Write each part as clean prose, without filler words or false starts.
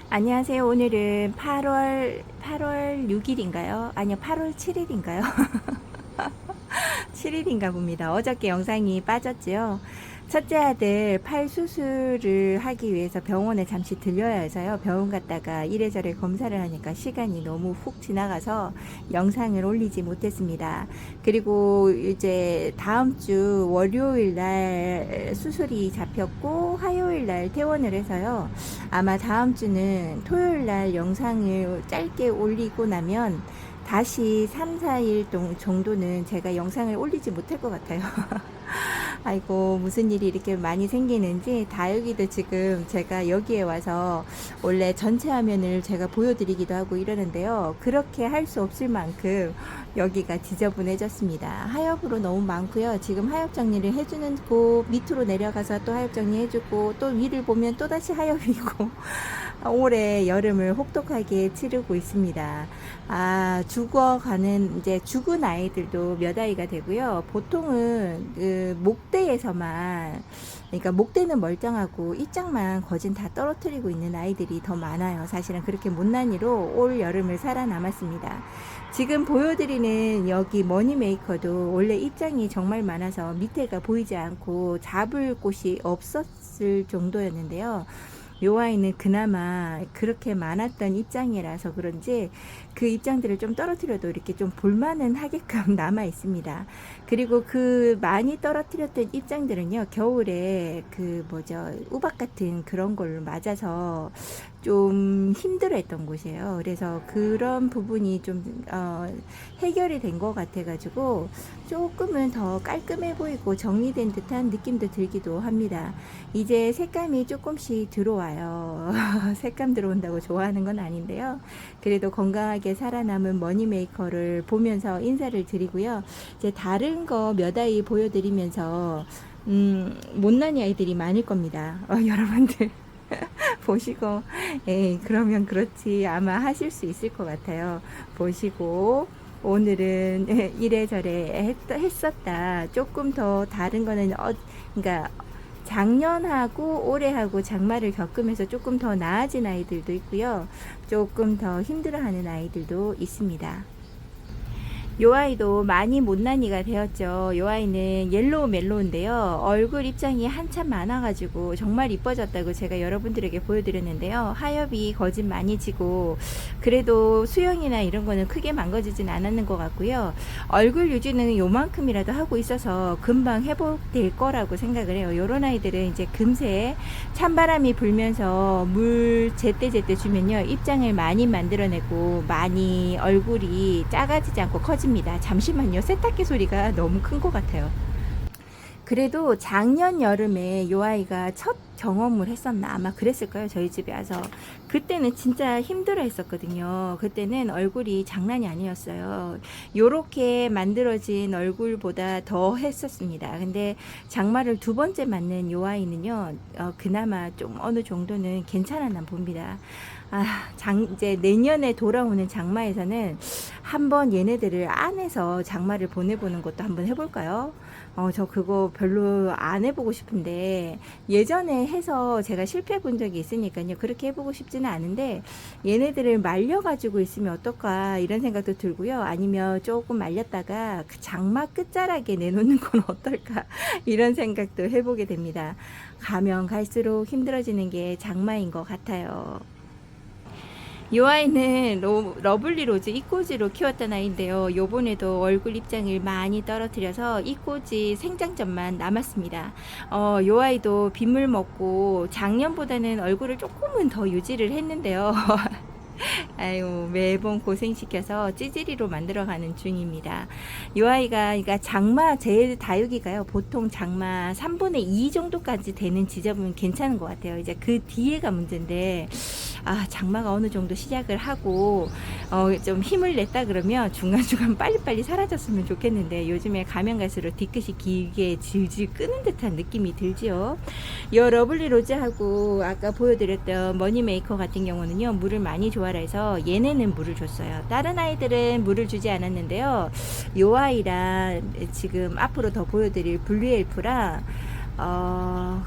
안녕하세요. 오늘은 8월 6일인가요? 아니요, 8월 7일인가요? 7일인가 봅니다. 어저께 영상이 빠졌지요. 첫째 아들 팔 수술을 하기 위해서 병원에 잠시 들려야 해서요. 병원 갔다가 이래저래 검사를 하니까 시간이 너무 훅 지나가서 영상을 올리지 못했습니다. 그리고 이제 다음 주 월요일 날 수술이 잡혔고 화요일 날 퇴원을 해서요. 아마 다음 주는 토요일 날 영상을 짧게 올리고 나면 다시 3, 4일 정도는 제가 영상을 올리지 못할 것 같아요. 아이고, 무슨 일이 이렇게 많이 생기는지. 다육이도 지금 제가 여기에 와서 원래 전체 화면을 제가 보여드리기도 하고 이러는데요. 그렇게 할 수 없을 만큼 여기가 지저분해졌습니다. 하엽으로 너무 많고요. 지금 하엽 정리를 해주는 곳 밑으로 내려가서 또 하엽 정리해주고, 또 위를 보면 또다시 하엽이고 올해 여름을 혹독하게 치르고 있습니다. 죽어가는, 이제 죽은 아이들도 몇 아이가 되고요. 보통은 그 목대에서만, 그러니까 목대는 멀쩡하고 입장만 거진 다 떨어뜨리고 있는 아이들이 더 많아요. 사실은 그렇게 못난이로 올 여름을 살아남았습니다. 지금 보여드리는 여기 머니메이커도 원래 입장이 정말 많아서 밑에가 보이지 않고 잡을 곳이 없었을 정도였는데요. 요 아이는 그나마 그렇게 많았던 입장이라서 그런지 그 입장들을 좀 떨어뜨려도 이렇게 좀 볼만은 하게끔 남아 있습니다. 그리고 그 많이 떨어뜨렸던 입장들은요, 겨울에 그 뭐죠, 우박 같은 그런 걸 맞아서 좀 힘들어 했던 곳이에요. 그래서 그런 부분이 좀 해결이 된 것 같아가지고 조금은 더 깔끔해 보이고 정리된 듯한 느낌도 들기도 합니다. 이제 색감이 조금씩 들어와요. 색감 들어온다고 좋아하는 건 아닌데요. 그래도 건강하게 살아남은 머니메이커를 보면서 인사를 드리고요. 이제 다른 거 몇 아이 보여드리면서 못난이 아이들이 많을 겁니다. 여러분들 보시고, 그러면 그렇지 아마 하실 수 있을 것 같아요. 보시고 오늘은 이래저래 했었다. 조금 더 다른 거는 그러니까 작년하고 올해하고 장마를 겪으면서 조금 더 나아진 아이들도 있고요. 조금 더 힘들어하는 아이들도 있습니다. 요 아이도 많이 못난이가 되었죠. 요 아이는 옐로우 멜로우인데요. 얼굴 입장이 한참 많아가지고 정말 이뻐졌다고 제가 여러분들에게 보여드렸는데요. 하엽이 거진 많이 지고 그래도 수영이나 이런 거는 크게 망가지진 않았는 것 같고요. 얼굴 유지는 요만큼이라도 하고 있어서 금방 회복될 거라고 생각을 해요. 요런 아이들은 이제 금세 찬바람이 불면서 물 제때제때 주면요, 입장을 많이 만들어내고 많이 얼굴이 작아지지 않고 커집니다. 잠시만요. 세탁기 소리가 너무 큰 것 같아요. 그래도 작년 여름에 요 아이가 첫 경험을 했었나 아마 그랬을까요? 저희 집에 와서 그때는 진짜 힘들어 했었거든요. 그때는 얼굴이 장난이 아니었어요. 요렇게 만들어진 얼굴보다 더 했었습니다. 근데 장마를 두 번째 맞는 요 아이는요, 그나마 좀 어느 정도는 괜찮았나 봅니다. 이제 내년에 돌아오는 장마에서는 한번 얘네들을 안에서 장마를 보내보는 것도 한번 해볼까요? 저 그거 별로 안 해보고 싶은데 예전에 해서 제가 실패해 본 적이 있으니까요. 그렇게 해보고 싶지는 않은데 얘네들을 말려가지고 있으면 어떨까 이런 생각도 들고요. 아니면 조금 말렸다가 그 장마 끝자락에 내놓는 건 어떨까 이런 생각도 해보게 됩니다. 가면 갈수록 힘들어지는 게 장마인 것 같아요. 이 아이는 러블리 로즈 이꼬지로 키웠던 아이인데요. 요번에도 얼굴 입장을 많이 떨어뜨려서 이꼬지 생장점만 남았습니다. 이 아이도 빗물 먹고 작년보다는 얼굴을 조금은 더 유지를 했는데요. 아유, 매번 고생시켜서 찌질이로 만들어가는 중입니다. 이 아이가, 그러니까 장마, 제 다육이가요, 보통 장마 3분의 2 정도까지 되는 지점은 괜찮은 것 같아요. 이제 그 뒤에가 문제인데, 장마가 어느 정도 시작을 하고, 좀 힘을 냈다 그러면 중간중간 빨리빨리 사라졌으면 좋겠는데, 요즘에 가면 갈수록 뒤끝이 길게 질질 끄는 듯한 느낌이 들지요. 이 러블리 로즈하고 아까 보여드렸던 머니메이커 같은 경우는요, 물을 많이 좋아라 해서 얘네는 물을 줬어요. 다른 아이들은 물을 주지 않았는데요. 요 아이랑 지금 앞으로 더 보여드릴 블루엘프랑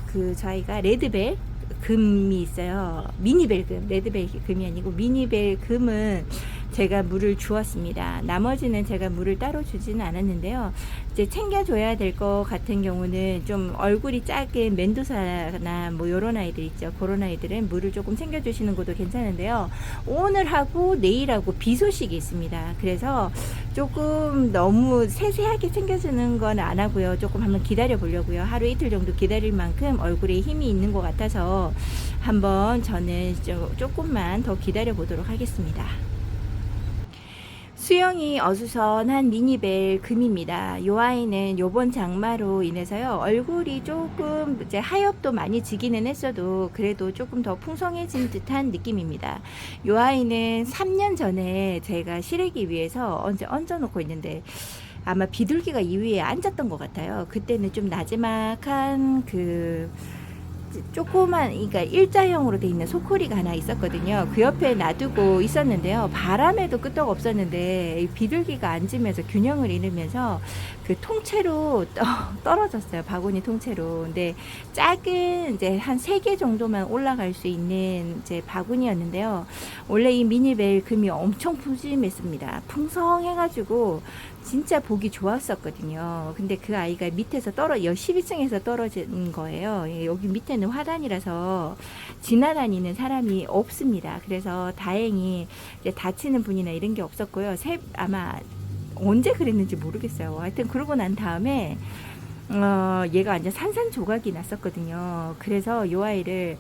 그 저희가 레드벨 금이 있어요. 미니벨금, 레드벨금이 아니고 미니벨금은 제가 물을 주었습니다. 나머지는 제가 물을 따로 주지는 않았는데요. 이제 챙겨줘야 될 것 같은 경우는 좀 얼굴이 작은 멘도사나 뭐 요런 아이들 있죠. 그런 아이들은 물을 조금 챙겨주시는 것도 괜찮은데요. 오늘하고 내일하고 비 소식이 있습니다. 그래서 조금 너무 세세하게 챙겨주는 건 안 하고요. 조금 한번 기다려 보려고요. 하루 이틀 정도 기다릴 만큼 얼굴에 힘이 있는 것 같아서 한번 저는 조금만 더 기다려 보도록 하겠습니다. 수영이 어수선한 미니벨 금입니다. 요 아이는 요번 장마로 인해서요, 얼굴이 조금 이제 하엽도 많이 지기는 했어도 그래도 조금 더 풍성해진 듯한 느낌입니다. 요 아이는 3년 전에 제가 실내기 위해서 언제 얹어놓고 있는데 아마 비둘기가 이 위에 앉았던 것 같아요. 그때는 좀 나지막한 조그만, 그러니까 일자형으로 돼 있는 소쿠리가 하나 있었거든요. 그 옆에 놔두고 있었는데요. 바람에도 끄떡 없었는데 비둘기가 앉으면서 균형을 잃으면서 그 통째로 떨어졌어요. 바구니 통째로. 근데 작은 이제 한 3개 정도만 올라갈 수 있는 이제 바구니였는데요. 원래 이 미니벨 금이 엄청 푸짐했습니다. 풍성해가지고 진짜 보기 좋았었거든요. 근데 그 아이가 밑에서 12층에서 떨어진 거예요. 여기 밑에는 화단이라서 지나다니는 사람이 없습니다. 그래서 다행히 이제 다치는 분이나 이런 게 없었고요. 아마 언제 그랬는지 모르겠어요. 하여튼 그러고 난 다음에 얘가 완전 산산조각이 났었거든요. 그래서 요 아이를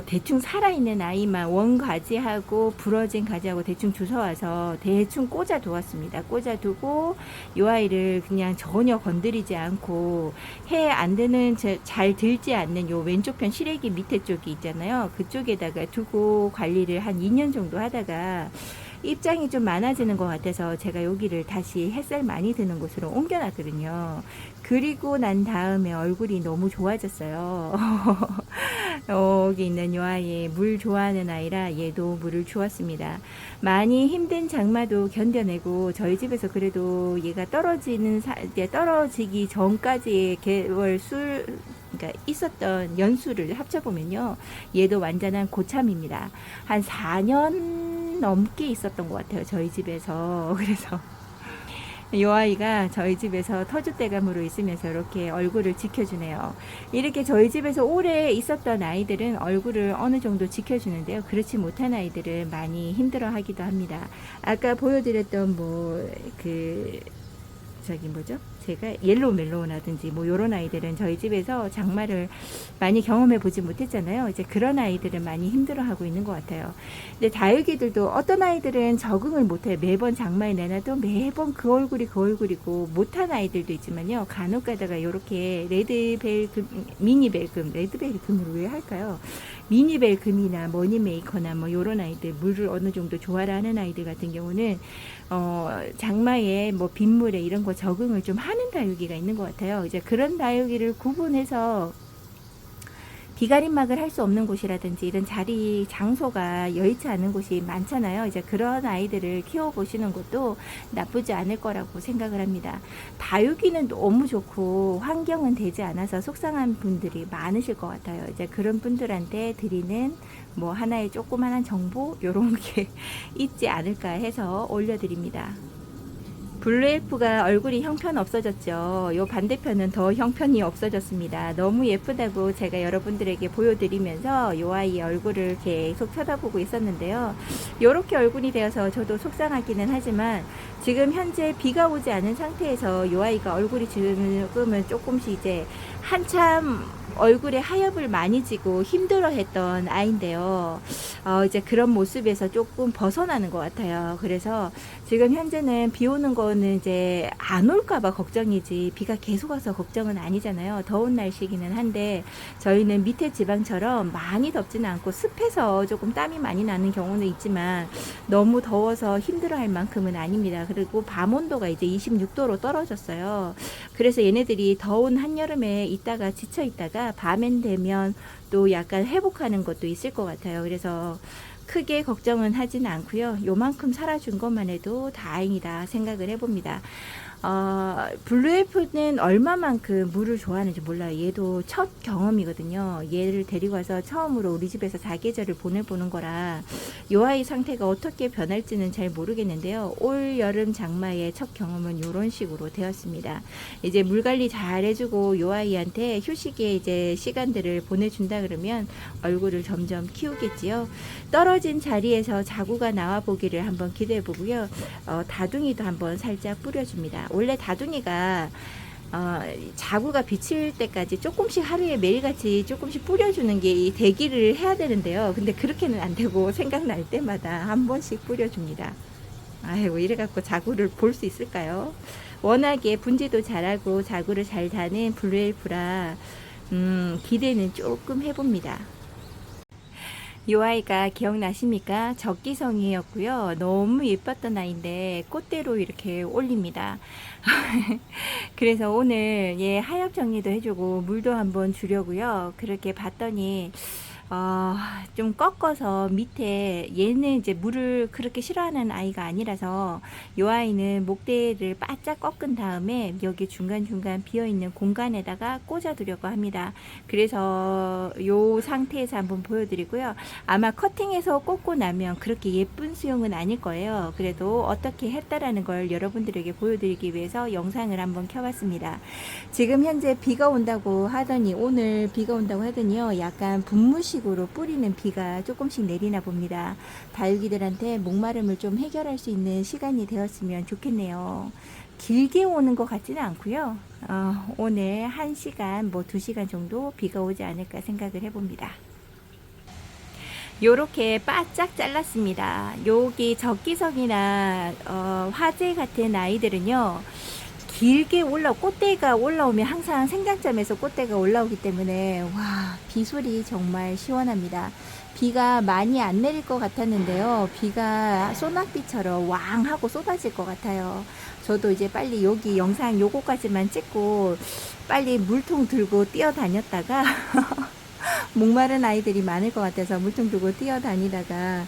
대충 살아있는 아이만 원가지하고 부러진 가지하고 대충 주워와서 대충 꽂아 두었습니다. 꽂아 두고 요 아이를 그냥 전혀 건드리지 않고 해 안 드는, 잘 들지 않는 요 왼쪽 편 시래기 밑에 쪽이 있잖아요. 그쪽에다가 두고 관리를 한 2년 정도 하다가 입장이 좀 많아지는 것 같아서 제가 여기를 다시 햇살 많이 드는 곳으로 옮겨놨거든요. 그리고 난 다음에 얼굴이 너무 좋아졌어요. 여기 있는 요 아이 물 좋아하는 아이라 얘도 물을 주었습니다. 많이 힘든 장마도 견뎌내고 저희 집에서 그래도 얘가 떨어지기 전까지의 개월 그러니까 있었던 연수를 합쳐보면요, 얘도 완전한 고참입니다. 한 4년 넘게 있었던 것 같아요, 저희 집에서. 그래서 이 아이가 저희 집에서 터줏대감으로 있으면서 이렇게 얼굴을 지켜주네요. 이렇게 저희 집에서 오래 있었던 아이들은 얼굴을 어느 정도 지켜주는데요. 그렇지 못한 아이들은 많이 힘들어 하기도 합니다. 아까 보여드렸던 제가 옐로우 멜로우라든지 뭐 요런 아이들은 저희 집에서 장마를 많이 경험해 보지 못했잖아요. 이제 그런 아이들은 많이 힘들어 하고 있는 것 같아요. 근데 다육이들도 어떤 아이들은 적응을 못해요. 매번 장마에 내놔도 매번 그 얼굴이고 못한 아이들도 있지만요. 간혹 가다가 요렇게 레드벨금으로 왜 할까요? 미니벨금이나 머니메이커나 뭐 요런 아이들, 물을 어느 정도 좋아하는 아이들 같은 경우는 장마에 뭐 빗물에 이런 거 적응을 좀 하는 다육이가 있는 것 같아요. 이제 그런 다육이를 구분해서 비가림막을 할 수 없는 곳이라든지 이런 장소가 여의치 않은 곳이 많잖아요. 이제 그런 아이들을 키워보시는 것도 나쁘지 않을 거라고 생각을 합니다. 다육이는 너무 좋고 환경은 되지 않아서 속상한 분들이 많으실 것 같아요. 이제 그런 분들한테 드리는 뭐 하나의 조그만한 정보 요런 게 있지 않을까 해서 올려드립니다. 블루엘프가 얼굴이 형편 없어졌죠. 요 반대편은 더 형편이 없어졌습니다. 너무 예쁘다고 제가 여러분들에게 보여드리면서 요 아이의 얼굴을 계속 쳐다보고 있었는데요. 요렇게 얼굴이 되어서 저도 속상하기는 하지만 지금 현재 비가 오지 않은 상태에서 요 아이가 얼굴이 지금은 조금씩 이제 한참 얼굴에 하엽을 많이 지고 힘들어했던 아이인데요. 이제 그런 모습에서 조금 벗어나는 것 같아요. 그래서 지금 현재는 비 오는 거는 이제 안 올까봐 걱정이지 비가 계속 와서 걱정은 아니잖아요. 더운 날씨기는 한데 저희는 밑에 지방처럼 많이 덥지는 않고 습해서 조금 땀이 많이 나는 경우는 있지만 너무 더워서 힘들어할 만큼은 아닙니다. 그리고 밤 온도가 이제 26도로 떨어졌어요. 그래서 얘네들이 더운 한여름에 있다가 지쳐 있다가 밤엔 되면 또 약간 회복하는 것도 있을 것 같아요. 그래서 크게 걱정은 하지는 않고요. 요만큼 살아준 것만 해도 다행이다 생각을 해봅니다. 블루엘프는 얼마만큼 물을 좋아하는지 몰라요. 얘도 첫 경험이거든요. 얘를 데리고 와서 처음으로 우리 집에서 사계절을 보내보는 거라 요 아이 상태가 어떻게 변할지는 잘 모르겠는데요. 올 여름 장마의 첫 경험은 이런 식으로 되었습니다. 이제 물 관리 잘 해주고 요 아이한테 휴식의 이제 시간들을 보내준다 그러면 얼굴을 점점 키우겠지요. 떨어진 자리에서 자구가 나와 보기를 한번 기대해 보고요. 다둥이도 한번 살짝 뿌려줍니다. 원래 다둥이가 자구가 비칠 때까지 조금씩 하루에 매일같이 조금씩 뿌려주는 게 이 대기를 해야 되는데요. 근데 그렇게는 안 되고 생각날 때마다 한 번씩 뿌려줍니다. 아이고 이래갖고 자구를 볼 수 있을까요? 워낙에 분지도 잘하고 자구를 잘 다는 블루엘프라 기대는 조금 해봅니다. 이 아이가 기억나십니까? 적기성이었고요. 너무 예뻤던 아이인데 꽃대로 이렇게 올립니다. 그래서 오늘 얘 하엽 정리도 해주고 물도 한번 주려고요. 그렇게 봤더니 좀 꺾어서 밑에 얘는 이제 물을 그렇게 싫어하는 아이가 아니라서 요 아이는 목대를 바짝 꺾은 다음에 여기 중간중간 비어있는 공간에다가 꽂아두려고 합니다. 그래서 요 상태에서 한번 보여드리고요. 아마 커팅해서 꽂고 나면 그렇게 예쁜 수영은 아닐 거예요. 그래도 어떻게 했다라는 걸 여러분들에게 보여드리기 위해서 영상을 한번 켜봤습니다. 지금 현재 비가 온다고 하더니 오늘 비가 온다고 하더니요. 약간 분무식 으로 뿌리는 비가 조금씩 내리나 봅니다. 다육이들한테 목마름을 좀 해결할 수 있는 시간이 되었으면 좋겠네요. 길게 오는 것 같지는 않고요. 오늘 1시간 뭐 2시간 정도 비가 오지 않을까 생각을 해봅니다. 요렇게 바짝 잘랐습니다. 여기 적기성이나 화재 같은 아이들은요, 길게 꽃대가 올라오면 항상 생장점에서 꽃대가 올라오기 때문에 와, 비소리 정말 시원합니다. 비가 많이 안 내릴 것 같았는데요. 비가 소낙비처럼 왕 하고 쏟아질 것 같아요. 저도 이제 빨리 여기 영상 요거까지만 찍고 빨리 물통 들고 뛰어다녔다가 목마른 아이들이 많을 것 같아서 물통 들고 뛰어다니다가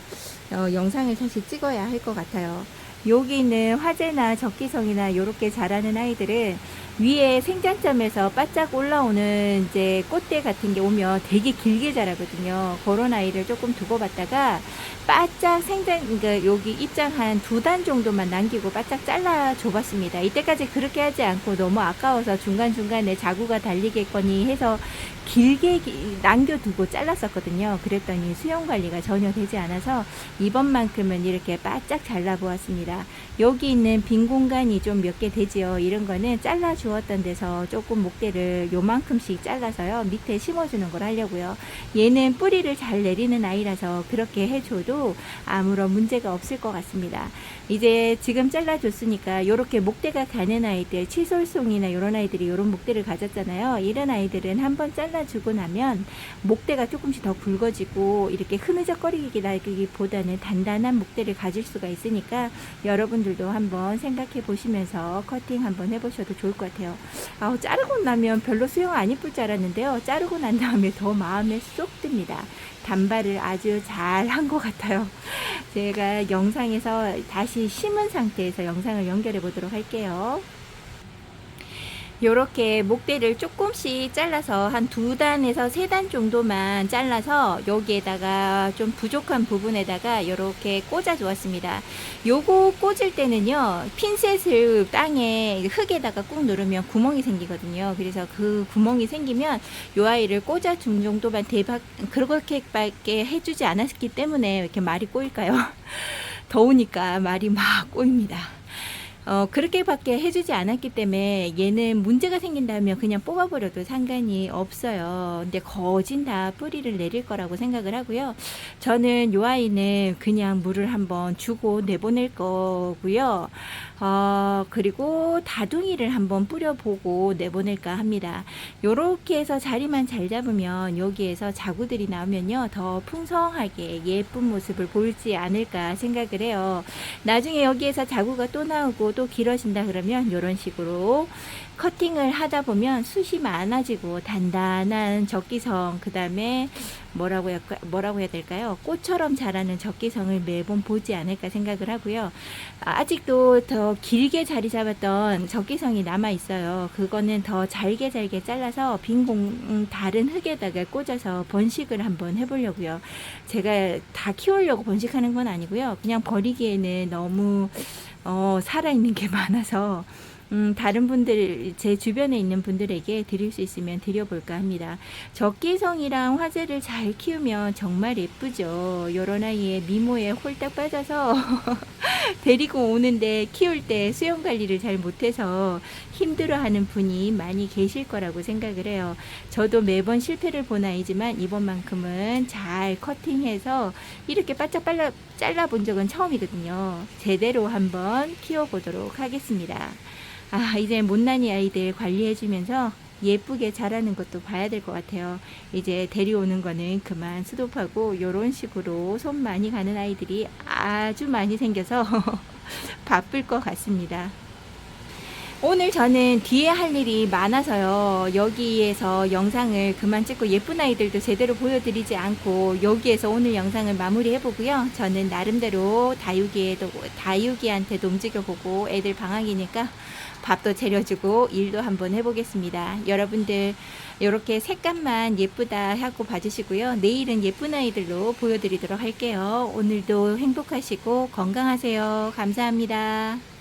영상을 다시 찍어야 할 것 같아요. 여기 있는 화재나 적기성이나 이렇게 자라는 아이들은 위에 생장점에서 바짝 올라오는 이제 꽃대 같은 게 오면 되게 길게 자라거든요. 그런 아이를 조금 두고 봤다가 바짝 그러니까 여기 입장 한 2단 정도만 남기고 바짝 잘라 줘봤습니다. 이때까지 그렇게 하지 않고 너무 아까워서 중간중간에 자구가 달리겠거니 해서 길게 남겨두고 잘랐었거든요. 그랬더니 수영 관리가 전혀 되지 않아서 이번만큼은 이렇게 바짝 잘라보았습니다. 여기 있는 빈 공간이 좀 몇 개 되지요. 이런 거는 잘라 주었던 데서 조금 목대를 요만큼씩 잘라서요. 밑에 심어주는 걸 하려고요. 얘는 뿌리를 잘 내리는 아이라서 그렇게 해줘도 아무런 문제가 없을 것 같습니다. 이제 지금 잘라줬으니까 요렇게 목대가 가는 아이들, 치솔송이나 이런 아이들이 이런 목대를 가졌잖아요. 이런 아이들은 한번 잘라주고 나면 목대가 조금씩 더 굵어지고 이렇게 흐느적거리기보다는 단단한 목대를 가질 수가 있으니까 여러분들도 한번 생각해 보시면서 커팅 한번 해보셔도 좋을 것 같아요. 자르고 나면 별로 수영 안 이쁠 줄 알았는데요. 자르고 난 다음에 더 마음에 쏙 듭니다. 단발을 아주 잘 한 것 같아요. 제가 영상에서 다시 심은 상태에서 영상을 연결해 보도록 할게요. 요렇게 목대를 조금씩 잘라서 한 2단에서 3단 정도만 잘라서 여기에다가 좀 부족한 부분에다가 요렇게 꽂아 주었습니다. 요거 꽂을 때는요, 핀셋을 땅에 흙에다가 꾹 누르면 구멍이 생기거든요. 그래서 그 구멍이 생기면 요 아이를 꽂아 준 정도만 그렇게밖에 해주지 않았기 때문에 이렇게 말이 꼬일까요? 더우니까 말이 막 꼬입니다. 그렇게밖에 해주지 않았기 때문에 얘는 문제가 생긴다면 그냥 뽑아버려도 상관이 없어요. 근데 거진 다 뿌리를 내릴 거라고 생각을 하고요. 저는 요 아이는 그냥 물을 한번 주고 내보낼 거고요. 그리고 다둥이를 한번 뿌려보고 내보낼까 합니다. 요렇게 해서 자리만 잘 잡으면 여기에서 자구들이 나오면요, 더 풍성하게 예쁜 모습을 보이지 않을까 생각을 해요. 나중에 여기에서 자구가 또 나오고 또 길어진다 그러면 이런 식으로 커팅을 하다 보면 숱이 많아지고 단단한 적기성, 그 다음에 뭐라고 해야 될까요? 꽃처럼 자라는 적개성을 매번 보지 않을까 생각을 하고요. 아직도 더 길게 자리 잡았던 적개성이 남아 있어요. 그거는 더 잘게 잘라서 다른 흙에다가 꽂아서 번식을 한번 해보려고요. 제가 다 키우려고 번식하는 건 아니고요. 그냥 버리기에는 너무 살아있는 게 많아서 다른 분들, 제 주변에 있는 분들에게 드릴 수 있으면 드려볼까 합니다. 적개성이랑 화재를 잘 키우면 정말 예쁘죠. 요런 아이의 미모에 홀딱 빠져서 데리고 오는데 키울 때 수영 관리를 잘 못해서 힘들어하는 분이 많이 계실 거라고 생각을 해요. 저도 매번 실패를 본 아이지만 이번만큼은 잘 커팅해서 이렇게 바짝 잘라본 적은 처음이거든요. 제대로 한번 키워보도록 하겠습니다. 이제 못난이 아이들 관리해주면서 예쁘게 자라는 것도 봐야 될 것 같아요. 이제 데려오는 거는 그만 스톱하고 요런 식으로 손 많이 가는 아이들이 아주 많이 생겨서 바쁠 것 같습니다. 오늘 저는 뒤에 할 일이 많아서요. 여기에서 영상을 그만 찍고 예쁜 아이들도 제대로 보여드리지 않고 여기에서 오늘 영상을 마무리 해보고요. 저는 나름대로 다육이한테도 움직여보고 애들 방학이니까 밥도 차려주고 일도 한번 해보겠습니다. 여러분들 이렇게 색감만 예쁘다 하고 봐주시고요. 내일은 예쁜 아이들로 보여드리도록 할게요. 오늘도 행복하시고 건강하세요. 감사합니다.